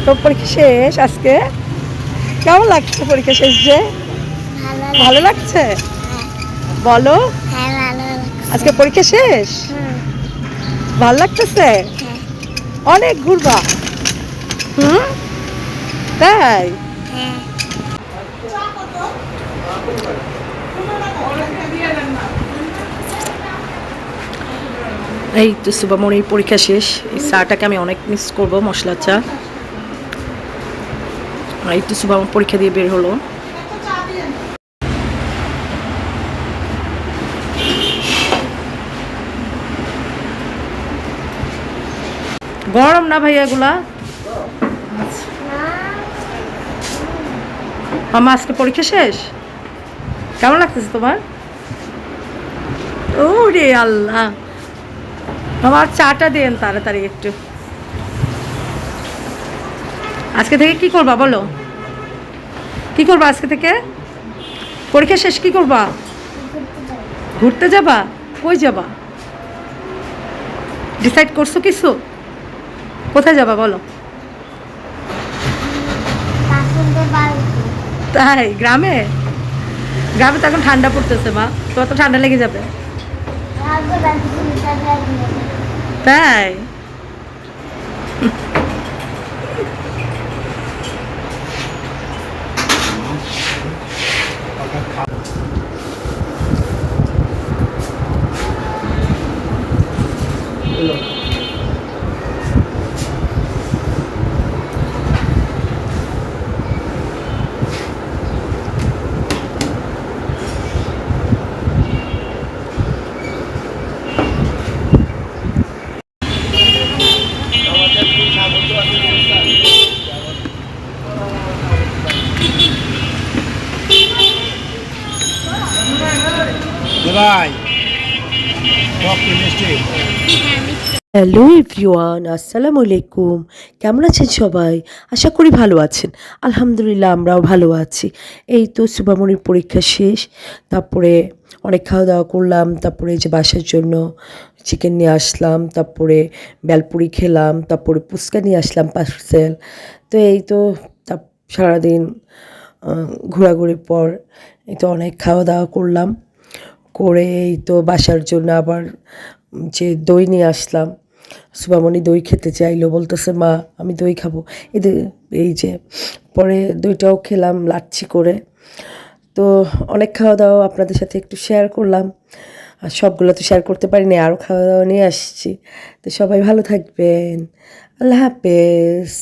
তো পরীক্ষা শেষ আজকে, কেমন লাগছে পরীক্ষা শেষ যে? ভালো লাগছে? বলো। আজকে পরীক্ষা শেষ, ভালো লাগতেছে? অনেক ঘুরবা? তাই? এই তো শুভমণির পরীক্ষা শেষ। এই চাটাকে আমি অনেক মিস করবো, মশলা চা। এই তো শুভম পরীক্ষা দিয়ে বের হলো। গরম না ভাইয়া এগুলা? মামা আজকে পরীক্ষা শেষ, কেমন লাগতেছে তোমার? ও রে আল্লাহ, আমার চাটা দেন তাড়াতাড়ি একটু। আজকে থেকে কি করবা বলো, কি করবা আজকে থেকে? পরীক্ষা শেষ কি করবা? ঘুরতে যাবা? কই যাবা ডিসাইড করছো কিছু? কোথায় যাবা বলো? তাই? গ্রামে? গ্রামে তো এখন ঠান্ডা পড়তেছে মা, তোমার তো ঠান্ডা লেগে যাবে। তাই? হ্যালো এভরিওয়ান, আসসালামু আলাইকুম। কেমন আছেন সবাই? আশা করি ভালো আছেন। আলহামদুলিল্লাহ আমরাও ভালো আছি। এই তো শুভমণির পরীক্ষা শেষ, তারপরে অনেক খাওয়া দাওয়া করলাম, তারপরে যে বাসার জন্য চিকেন নিয়ে আসলাম, তারপরে বেলপুরি খেলাম, তারপরে ফুচকা নিয়ে আসলাম পার্সেল। তো এই তো সারাদিন ঘোরাঘুরির পর এই তো অনেক খাওয়া দাওয়া করলাম, করে এই তো বাসার জন্য আবার যে দই নিয়ে আসলাম। শুভামণি দই খেতে চাইলো, বলতেছে মা আমি দই খাবো। এদের এই যে পরে দইটাও খেলাম লাচ্ছি করে। তো অনেক খাওয়া দাওয়া আপনাদের সাথে একটু শেয়ার করলাম, আর সবগুলো তো শেয়ার করতে পারিনি, আরও খাওয়া দাওয়া নিয়ে আসছি। তো সবাই ভালো থাকবেন, আল্লাহ হাফেজ।